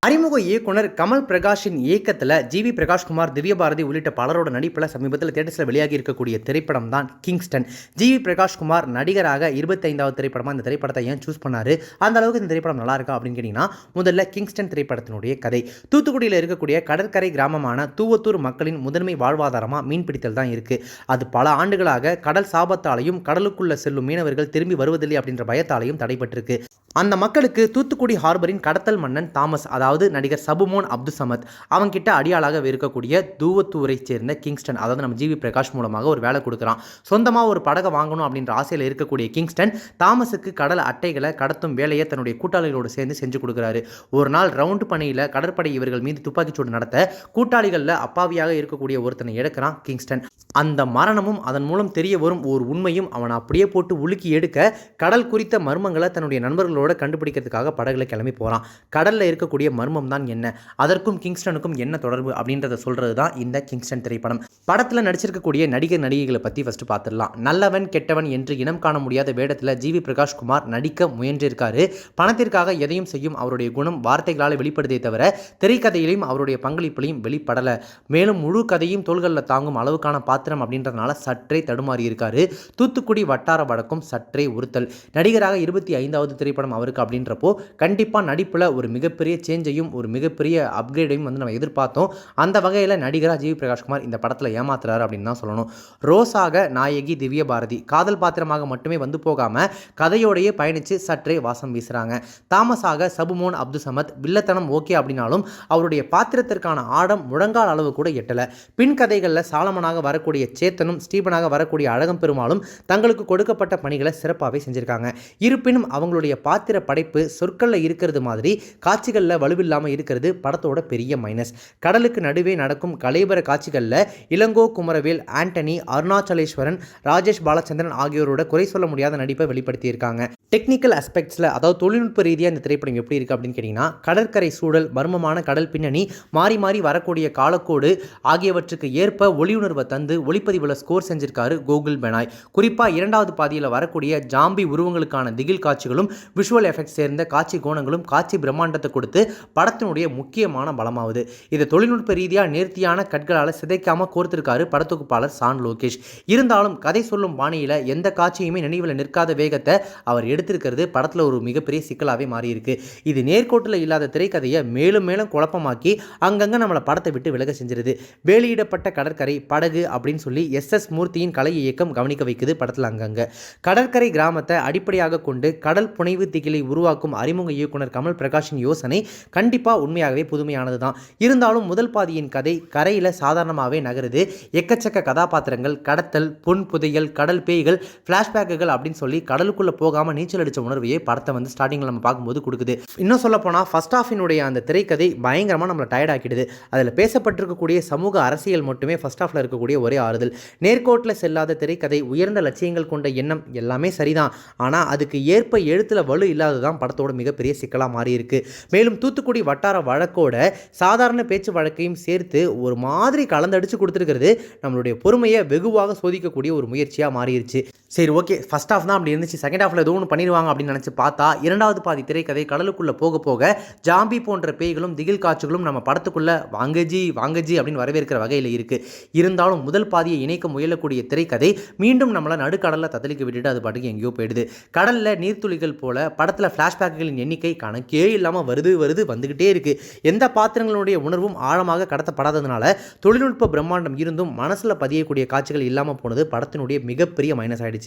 அறிமுக இயக்குனர் கமல் பிரகாஷின் இயக்கத்தில் ஜிவி பிரகாஷ்குமார், திவ்ய பாரதி உள்ளிட்ட பலரோட நடிப்பில் சமீபத்தில் தியேட்டர்ஸில் வெளியாகி இருக்கக்கூடிய திரைப்படம் தான் கிங்ஸ்டன். ஜிவி பிரகாஷ்குமார் நடிகராக 25வது திரைப்படமாக இந்த திரைப்படத்தை ஏன் சூஸ் பண்ணாரு, அந்த அளவுக்கு இந்த திரைப்படம் நல்லா இருக்கா அப்படின்னு கேட்டிங்கன்னா, முதல்ல கிங்ஸ்டன் திரைப்படத்தினுடைய கதை. தூத்துக்குடியில் இருக்கக்கூடிய கடற்கரை கிராமமான தூவத்தூர் மக்களின் முதன்மை வாழ்வாதாரமாக மீன்பிடித்தல் தான் இருக்குது. அது பல ஆண்டுகளாக கடல் சாபத்தாலையும் கடலுக்குள்ள செல்லும் மீனவர்கள் திரும்பி வருவதில்லை அப்படின்ற பயத்தாலையும் தடைபட்டிருக்கு. அந்த மக்களுக்கு தூத்துக்குடி ஹார்பரின் கடத்தல் மன்னன் தாமஸ், அதாவது நடிகர் சபுமோன் அப்துசமத், அவங்கிட்ட அடியாளாக இருக்கக்கூடிய தூவத்தூரை சேர்ந்த கிங்ஸ்டன், அதாவது நம்ம ஜிவி பிரகாஷ் மூலமாக ஒரு வேலை கொடுக்குறான். சொந்தமாக ஒரு படகை வாங்கணும் அப்படின்ற ஆசையில் இருக்கக்கூடிய கிங்ஸ்டன் தாமஸுக்கு கடல் அட்டைகளை கடத்தும் வேலையை தன்னுடைய கூட்டாளிகளோடு சேர்ந்து செஞ்சு கொடுக்குறாரு. ஒரு நாள் ரவுண்டு பணியில் கடற்படை இவர்கள் மீது துப்பாக்கிச்சூடு நடத்த கூட்டாளிகளில் அப்பாவியாக இருக்கக்கூடிய ஒருத்தனை எடுக்கிறான் கிங்ஸ்டன். அந்த மரணமும் அதன் மூலம் தெரிய வரும் ஒரு உண்மையும் அவனை அப்படியே போட்டு உலுக்கி எடுக்க கடல் குறித்த மர்மங்களை தன்னுடைய நண்பர்களோட கண்டுபிடிக்கிறதுக்காக படகுல கிளம்பி போகிறான். கடலில் இருக்கக்கூடிய மர்மம் தான் என்ன, அதற்கும் கிங்ஸ்டனுக்கும் என்ன தொடர்பு அப்படின்றத சொல்கிறது தான் இந்த கிங்ஸ்டன் திரைப்படம். படத்தில் நடிச்சிருக்கக்கூடிய நடிகர் நடிகைகளை பற்றி ஃபஸ்ட்டு பார்த்துடலாம். நல்லவன் கெட்டவன் என்று இனம் காண முடியாத வேடத்தில் ஜிவி பிரகாஷ்குமார் நடிக்க முயன்றிருக்காரு. பணத்திற்காக எதையும் செய்யும் அவருடைய குணம் வார்த்தைகளால் வெளிப்படுதே தவிர திரைக்கதையிலையும் அவருடைய பங்களிப்பிலையும் வெளிப்படலை. மேலும் முழு கதையும் தோள்களில் தாங்கும் அளவுக்கான பாத்திரம் அப்படின்றதுனால சற்றே தடுமாறி இருக்காரு. தூத்துக்குடி வட்டார வழக்கம் சற்றே உறுத்தல். நடிகராக 25வது திரைப்படம் அவருக்கு அப்படின்றப்போ கண்டிப்பாக நடிப்பில் ஒரு மிகப்பெரிய சேஞ்சையும் ஒரு மிகப்பெரிய அப்கிரேடையும் நம்ம எதிர்பார்த்தோம். அந்த வகையில் நடிகராக ஜிவி பிரகாஷ்குமார் இந்த படத்தில் ஏமாத்துறாரு அப்படின்னு தான் சொல்லணும். ரோஸாக நாயகி திவ்ய பாரதி காதல் பாத்திரமாக மட்டுமே வந்து போகாமல் கதையோடையே பயணித்து சற்றே வாசம் வீசுகிறாங்க. தாமஸாக சபுமோன் அப்துசமத் வில்லத்தனம் ஓகே அப்படின்னாலும் அவருடைய பாத்திரத்திற்கான ஆடம் முழங்கால் அளவு கூட எட்டலை. பின் கதைகளில் சாலமனாக வரக்கூடிய சேத்தனும் ஸ்டீபனாக வரக்கூடிய அழகம் பெருமாளும் தங்களுக்கு கொடுக்கப்பட்ட பணிகளை சிறப்பாகவே செஞ்சுருக்காங்க. இருப்பினும் அவங்களுடைய பாத்திர படைப்பு சொற்களில் இருக்கிறது மாதிரி காட்சிகளில் வலுவில்லாமல் இருக்கிறது படத்தோட பெரிய மைனஸ். கடலுக்கு நடுவே நடக்கும் கலைபர காட்சிகளில் இளங்கோ குமரவேல், ஆண்டனி, அருணாச்சலேஸ்வரன், ராஜேஷ் பாலச்சந்திரன் ஆகியோரோட குறை சொல்ல முடியாத நடிப்பை வெளிப்படுத்தியிருக்காங்க. டெக்னிக்கல் அஸ்பெக்ட்ஸில், அதாவது தொழில்நுட்ப ரீதியாக இந்த திரைப்படம் எப்படி இருக்குது அப்படின்னு கேட்டிங்கன்னா, கடற்கரை சூழல், மர்மமான கடல் பின்னணி, மாறி மாறி வரக்கூடிய காலக்கோடு ஆகியவற்றுக்கு ஏற்ப ஒளியுணர்வை தந்து ஒளிப்பதிவில் ஸ்கோர் செஞ்சிருக்காரு கோகுல் பெனாய். குறிப்பாக 2வது பாதியில் வரக்கூடிய ஜாம்பி உருவங்களுக்கான திகில் காட்சிகளும் விஷுவல் எஃபெக்ட்ஸ் சேர்ந்த காட்சி கோணங்களும் காட்சி பிரம்மாண்டத்தை கொடுத்து படத்தினுடைய முக்கியமான பலமாகுது. இதை தொழில்நுட்ப ரீதியாக நேர்த்தியான கட்களால் சிதைக்காமல் கோர்த்திருக்காரு படத்தொகுப்பாளர் சான் லோகேஷ். இருந்தாலும் கதை சொல்லும் பாணியில் எந்த காட்சியுமே நினைவில் நிற்காத வேகத்தை அவர் எடுத்திருக்கிறது படத்தில் ஒரு மிகப்பெரிய சிக்கலாகவே மாறியிருக்கு. இது நேர்கோட்டில் இல்லாத திரைக்கதையை மேலும் மேலும் குழப்பமாக்கி அங்கங்கே நம்மளை படத்தை விட்டு விலக செஞ்சிருது. வேலியிடப்பட்ட கடற்கரை, படகு அப்படின்னு சொல்லி எஸ் மூர்த்தியின் கலை இயக்கம் கவனிக்க வைக்குது படத்தில். அங்கங்கே கடற்கரை கிராமத்தை அடிப்படையாக கொண்டு கடல் புனைவு திகிலை உருவாக்கும் அறிமுக இயக்குனர் கமல் பிரகாஷின் யோசனை கண்டிப்பாக உண்மையாகவே புதுமையானது தான். இருந்தாலும் முதல் பாதியின் கதை கரையில் சாதாரணமாகவே நகருது. எக்கச்சக்க கதாபாத்திரங்கள், கடத்தல், பொன் புதையல், கடல் பேய்கள், ஃப்ளாஷ்பேக்குகள் அப்படின்னு சொல்லி கடலுக்குள்ளே போகாமல் நீச்சல் அடித்த உணர்வையே படத்தை ஸ்டார்டிங்கில் நம்ம பார்க்கும்போது கொடுக்குது. இன்னும் சொல்ல போனால் ஃபர்ஸ்ட் ஹாஃபினுடைய அந்த திரைக்கதை பயங்கரமாக நம்மளை டயர்ட் ஆக்கிடுது. அதில் பேசப்பட்டிருக்கக்கூடிய சமூக அரசியல் மட்டுமே ஃபர்ஸ்ட் ஹாஃபில் இருக்கக்கூடிய ஒரே ஆறுதல். நேர்கோட்டில் செல்லாத திரைக்கதை, உயர்ந்த லட்சியங்கள் கொண்ட எண்ணம் எல்லாமே சரிதான். ஆனால் அதுக்கு ஏற்ப எழுத்தில் வலு இல்லாததான் படத்தோட மிகப்பெரிய சிக்கலாக மாறி இருக்கு. மேலும் தூத்துக்குடி வட்டார வழக்கோட சாதாரண பேச்சு வழக்கையும் சேர்த்து ஒரு மாதிரி கலந்தடிச்சு கொடுத்துருக்கிறது நம்மளுடைய பொறுமையை வெகுவாக சோதிக்கக்கூடிய ஒரு முயற்சியாக மாறிடுச்சு. சரி, ஓகே, ஃபர்ஸ்ட் ஹாஃப் தான் அப்படி இருந்துச்சு, செகண்ட் ஹாஃபில் ஏதோ ஒன்று பண்ணிடுவாங்க அப்படின்னு நினச்சி பார்த்தா 2வது பாதி திரைக்கதை கடலுக்குள்ளே போக போக ஜாம்பி போன்ற பேய்களும் திகில் காட்சிகளும் நம்ம படத்துக்குள்ளே வாங்கஜி வாங்கஜி அப்படின்னு வரவேற்கிற வகையில் இருக்குது. இருந்தாலும் முதல் பாதியை இணைக்க முயலக்கூடிய திரைக்கதை மீண்டும் நம்மளை நடுக்கடலில் தத்தளிக்க விட்டுட்டு அது பாட்டுக்கு எங்கேயோ போயிடுது. கடலில் நீர்த்துளிகள் போல படத்தில் ஃப்ளாஷ்பேக்குகளின் எண்ணிக்கை கணக்கே இல்லாமல் வருது வந்துக்கிட்டே இருக்குது. எந்த பாத்திரங்களுடைய உணர்வும் ஆழமாக கடத்தப்படாததுனால தொழில்நுட்ப பிரம்மாண்டம் இருந்தும் மனசில் பதியக்கூடிய காட்சிகள் இல்லாமல் போனது படத்தினுடைய மிகப்பெரிய மைனஸ் ஆயிடுச்சு.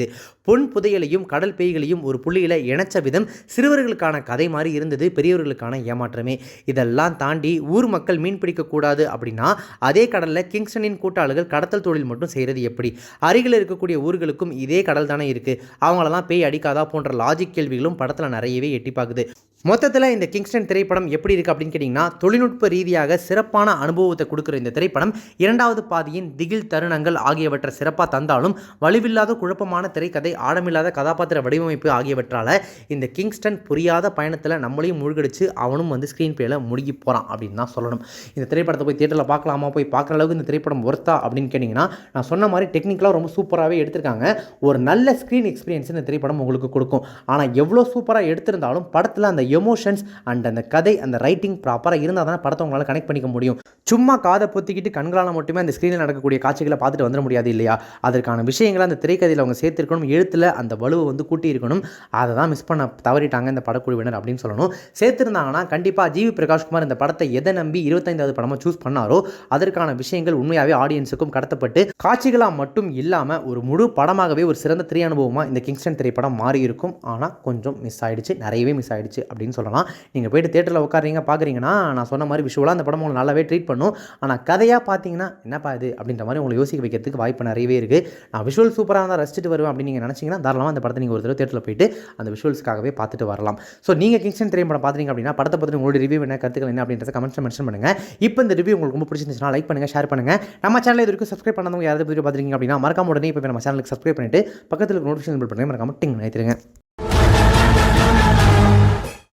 பொன் புதையலையும் கடல் பேய்களையும் ஒரு புள்ளியில் இணைச்ச விதம் சிறுவர்களுக்கான கதை மாதிரி இருந்தது, பெரியவர்களுக்கான ஏமாற்றமே. இதெல்லாம் தாண்டி ஊர் மக்கள் மீன் பிடிக்கக்கூடாது அப்படின்னா அதே கடலில் கிங்ஸ்டனின் கூட்டாளிகள் கடத்தல் தொழில் மட்டும் செய்கிறது எப்படி? அருகில் இருக்கக்கூடிய ஊர்களுக்கும் இதே கடல் தானே இருக்குது, அவங்களெல்லாம் பேய் அடிக்காதா போன்ற லாஜிக் கேள்விகளும் படத்தில் நிறையவே எட்டி பார்க்குது. மொத்தத்தில் இந்த கிங்ஸ்டன் திரைப்படம் எப்படி இருக்குது அப்படின்னு கேட்டிங்கன்னா, தொழில்நுட்ப ரீதியாக சிறப்பான அனுபவத்தை கொடுக்குற இந்த திரைப்படம் 2வது பாதியின் திகில் தருணங்கள் ஆகியவற்றை சிறப்பாக தந்தாலும் வலுவில்லாத குழப்பமான திரைக்கதை, ஆழமில்லாத கதாபாத்திர வடிவமைப்பு ஆகியவற்றால் இந்த கிங்ஸ்டன் புரியாத பயணத்தில் நம்மளையும் மூழ்கடிச்சு அவனும் ஸ்க்ரீன் பிளேயில் முழுகி போகிறான் அப்படின்னு தான் சொல்லணும். இந்த திரைப்படத்தை போய் தியேட்டரில் பார்க்கலாமா, போய் பார்க்குற அளவுக்கு இந்த திரைப்படம் ஒர்த்தா அப்படின்னு கேட்டிங்கன்னா, நான் சொன்ன மாதிரி டெக்னிக்கலாக ரொம்ப சூப்பராகவே எடுத்திருக்காங்க. ஒரு நல்ல ஸ்க்ரீன் எக்ஸ்பீரியன்ஸ் இந்த திரைப்படம் உங்களுக்கு கொடுக்கும். ஆனால் எவ்வளோ சூப்பராக எடுத்திருந்தாலும் படத்தில் அந்த எமோஷன்ஸ் அண்ட் அந்த கதை அந்த ரைட்டிங் ப்ராப்பராக இருந்தால் தானே படத்தை உங்களால் கனெக்ட் பண்ணிக்க முடியும். சும்மா காதை பொத்திக்கிட்டு கண்களால் மட்டுமே அந்த ஸ்க்ரீனில் நடக்கக்கூடிய காட்சிகளை பார்த்துட்டு வந்துட முடியாது இல்லையா? அதற்கான விஷயங்களை அந்த திரைக்கதையில் அவங்க சேர்த்திருக்கணும், எழுத்தில் அந்த வலுவை வந்து கூட்டி இருக்கணும். அதை தான் மிஸ் பண்ண தவறிட்டாங்க இந்த படக்குழுவினர் அப்படின்னு சொல்லணும். சேர்த்துருந்தாங்கன்னா கண்டிப்பாக ஜிவி பிரகாஷ்குமார் இந்த படத்தை எதை நம்பி 25வது படமாக சூஸ் பண்ணாரோ அதற்கான விஷயங்கள் உண்மையாகவே ஆடியன்ஸுக்கும் கடத்தப்பட்டு காட்சிகளாக மட்டும் இல்லாமல் ஒரு முழு படமாகவே ஒரு சிறந்த திரை அனுபவமாக இந்த கிங்ஸ்டன் திரைப்படம் மாறி இருக்கும். ஆனால் கொஞ்சம் மிஸ் ஆகிடுச்சு, நிறையவே மிஸ் ஆகிடுச்சு அப்படின்னு சொல்லலாம். நீங்கள் போய்ட்டு தேட்டரில் உட்காருறீங்க பார்க்குறீங்கன்னா நான் சொன்ன மாதிரி விஷுவலாக அந்த படம் உங்களுக்கு நல்லாவே ட்ரீட் பண்ணும். ஆனால் கதையாக பார்த்தீங்கன்னா என்னப்பா இது அப்படின்ற மாதிரி உங்களை யோசிக்க வைக்கிறதுக்கு வாய்ப்பு நிறையவே இருக்குது. நான் விஷுவல் சூப்பராக இருந்தால் ரசிச்சுட்டு வருவேன் அப்படின்னு நீங்கள் நினச்சிங்கன்னா தாராளமாக அந்த படத்தை நீங்கள் ஒரு தடவை தேட்டரில் போயிட்டு அந்த விஷுவல்ஸ்க்காகவே பார்த்துட்டு வரலாம். ஸோ நீங்கள் கிங்ஸ்டன் திரைப்படம் பார்த்துறீங்க அப்படின்னா படத்தை பற்றி உங்களோட ரிவ்யூ என்ன, கருத்துக்கள் என்ன அப்படின்றத கமெண்ட்ஸில் மென்ஷன் பண்ணுங்கள். இப்போ இந்த ரிவ்யூ உங்களுக்கு ரொம்ப பிடிச்சிருந்துச்சுன்னா லைக் பண்ணுங்கள், ஷேர் பண்ணுங்கள். நம்ம சேனல் இது வரைக்கும் சப்ஸ்கிரைப் பண்ணாதவங்க யாராவது வீடியோ பார்த்துருக்கீங்க அப்படின்னா மறக்காம உடனே இப்போ நம்ம சேனலுக்கு சப்ஸ்கிரைப் பண்ணிட்டு பக்கத்தில் நோட்டிஃபிகேஷன் பில் பண்ணுங்கள், மறக்காம டிங் நினைத்துருங்க.